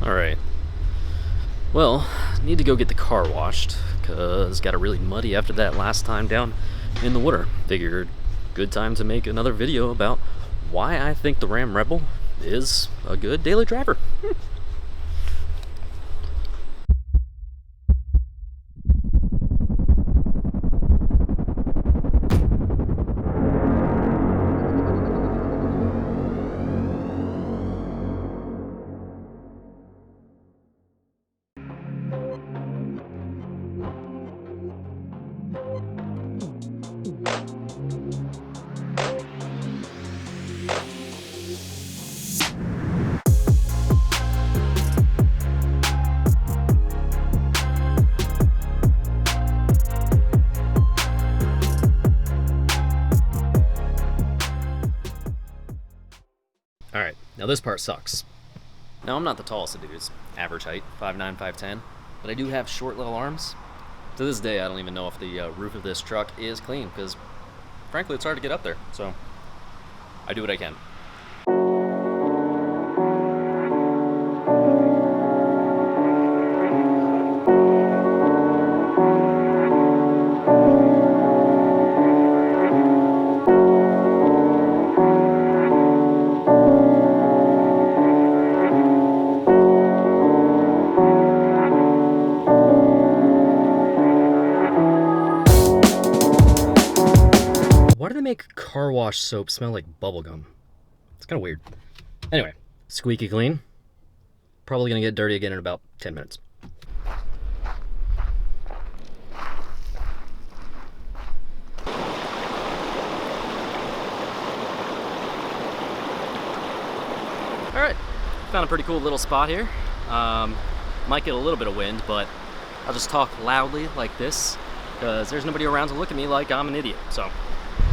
Alright. Well, need to go get the car washed, because got it really muddy after that last time down in the water. Figured good time to make another video about why I think the Ram Rebel is a good daily driver. Alright, now this part sucks. Now I'm not the tallest of dudes, average height, 5'9", 5'10", but I do have short little arms. To this day, I don't even know if the roof of this truck is clean, because frankly it's hard to get up there, so I do what I can. Why do they make car wash soap smell like bubblegum? It's kind of weird. Anyway, squeaky clean. Probably gonna get dirty again in about 10 minutes. Alright, found a pretty cool little spot here. Might get a little bit of wind, but I'll just talk loudly like this, because there's nobody around to look at me like I'm an idiot, so.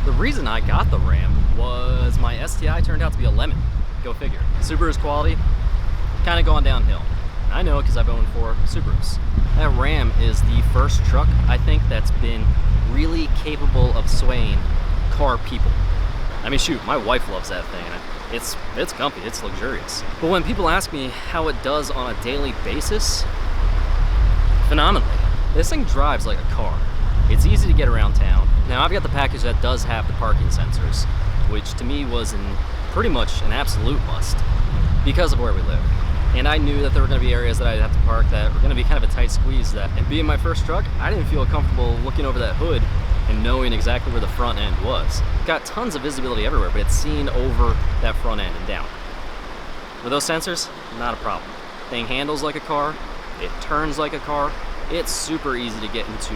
The reason I got the Ram was my STI turned out to be a lemon. Go figure. Subaru's quality, kind of gone downhill. I know because I've owned 4 Subarus. That Ram is the first truck, I think, that's been really capable of swaying car people. I mean, shoot, my wife loves that thing. It's comfy, it's luxurious. But when people ask me how it does on a daily basis, phenomenally. This thing drives like a car. It's easy to get around town. Now I've got the package that does have the parking sensors, which to me was pretty much an absolute must because of where we live. And I knew that there were going to be areas that I'd have to park that were going to be kind of a tight squeeze. And being my first truck, I didn't feel comfortable looking over that hood and knowing exactly where the front end was. Got tons of visibility everywhere, but it's seen over that front end and down. With those sensors, not a problem. Thing handles like a car, it turns like a car. It's super easy to get into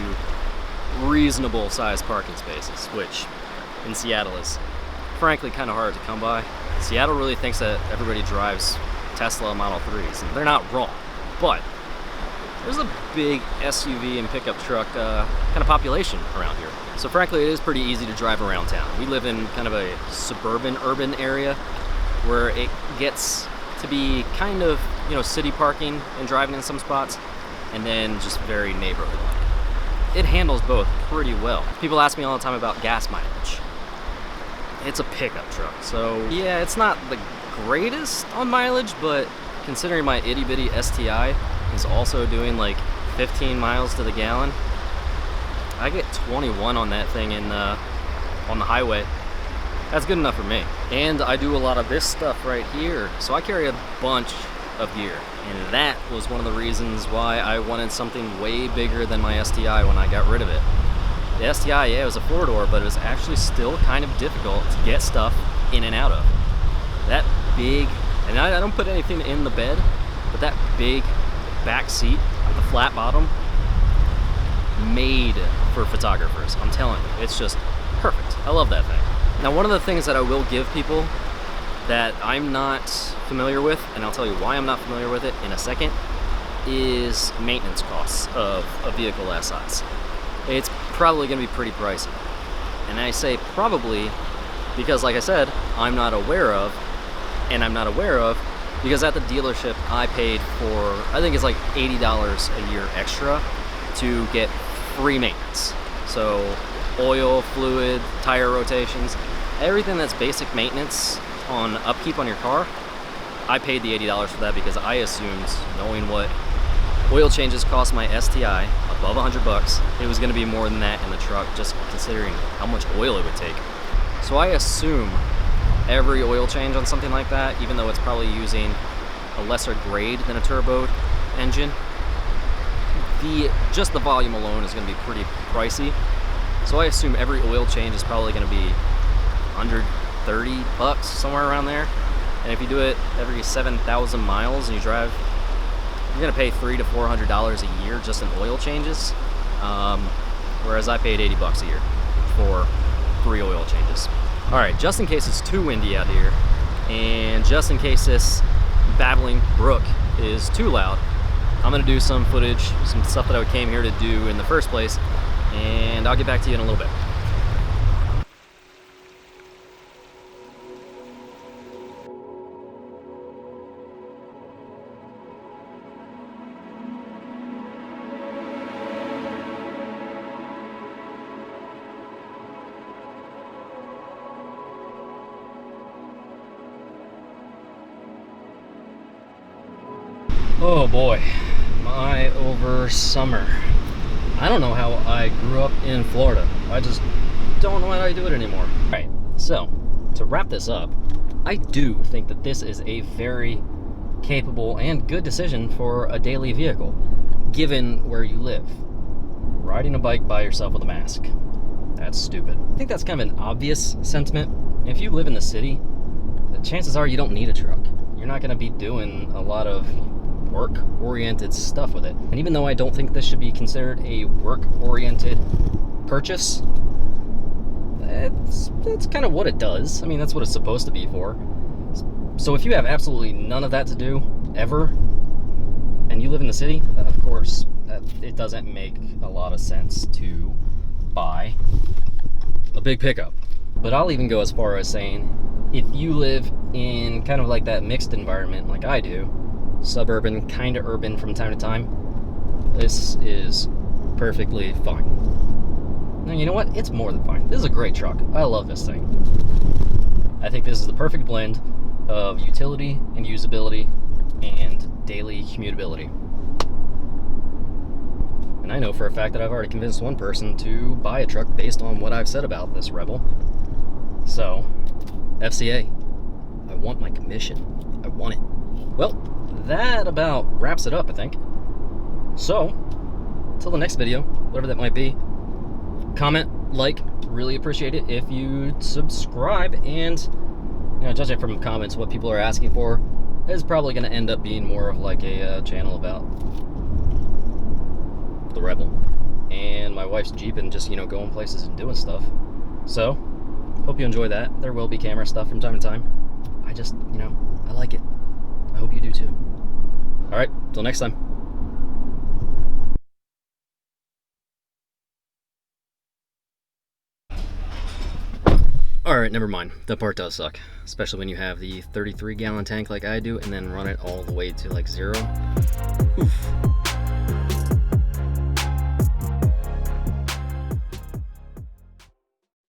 reasonable sized parking spaces, which in Seattle is frankly kind of hard to come by. Seattle really thinks that everybody drives Tesla Model 3s, and they're not wrong, but there's a big SUV and pickup truck kind of population around here. So frankly, it is pretty easy to drive around town. We live in kind of a suburban urban area where it gets to be kind of, you know, city parking and driving in some spots, and then just very neighborhood-like. It handles both pretty well. People ask me all the time about gas mileage. It's a pickup truck, so yeah, it's not the greatest on mileage, but considering my itty-bitty STI is also doing like 15 miles to the gallon, I get 21 on that thing on the highway. That's good enough for me. And I do a lot of this stuff right here, so I carry a bunch of gear. And that was one of the reasons why I wanted something way bigger than my STI when I got rid of it. The STI, yeah, it was a 4-door, but it was actually still kind of difficult to get stuff in and out of. That big, and I don't put anything in the bed, but that big back seat with the flat bottom, made for photographers. I'm telling you, it's just perfect. I love that thing. Now, one of the things that I will give people that I'm not familiar with, and I'll tell you why I'm not familiar with it in a second, is maintenance costs of a vehicle that size. It's probably going to be pretty pricey. And I say probably because, like I said, I'm not aware of, and I'm not aware of because at the dealership I paid for, I think it's like $80 a year extra to get free maintenance. So oil, fluid, tire rotations, everything that's basic maintenance on upkeep on your car, I paid the $80 for that because I assumed, knowing what oil changes cost my STI above 100 bucks, it was gonna be more than that in the truck, just considering how much oil it would take. So I assume every oil change on something like that, even though it's probably using a lesser grade than a turbo engine, just the volume alone is gonna be pretty pricey. So I assume every oil change is probably gonna be 130 bucks, somewhere around there. And if you do it every 7,000 miles and you drive, you're gonna pay $300 to $400 a year just in oil changes. Whereas I paid 80 bucks a year for 3 oil changes. All right, just in case it's too windy out here, and just in case this babbling brook is too loud, I'm gonna do some footage, some stuff that I came here to do in the first place, and I'll get back to you in a little bit. Oh boy, my over summer. I don't know how I grew up in Florida. I just don't know how I do it anymore. All right, so to wrap this up, I do think that this is a very capable and good decision for a daily vehicle, given where you live. Riding a bike by yourself with a mask. That's stupid. I think that's kind of an obvious sentiment. If you live in the city, the chances are you don't need a truck. You're not gonna be doing a lot of work-oriented stuff with it. And even though I don't think this should be considered a work-oriented purchase, that's kind of what it does. I mean, that's what it's supposed to be for. So if you have absolutely none of that to do, ever, and you live in the city, of course, it doesn't make a lot of sense to buy a big pickup. But I'll even go as far as saying, if you live in kind of like that mixed environment like I do, suburban, kind of urban from time to time, this is perfectly fine. Now, you know what? It's more than fine. This is a great truck. I love this thing. I think this is the perfect blend of utility and usability and daily commutability. And I know for a fact that I've already convinced one person to buy a truck based on what I've said about this Rebel. So, FCA, I want my commission. I want it. Well, that about wraps it up, I think. So, till the next video, whatever that might be, comment, like, really appreciate it. If you subscribe, and, you know, judging from comments, what people are asking for is probably going to end up being more of like a channel about the Rebel and my wife's Jeep and just, you know, going places and doing stuff. So, hope you enjoy that. There will be camera stuff from time to time. I just, you know, I like it. I hope you do too. All right, till next time. All right, never mind. That part does suck, especially when you have the 33-gallon tank like I do and then run it all the way to like 0. Oof.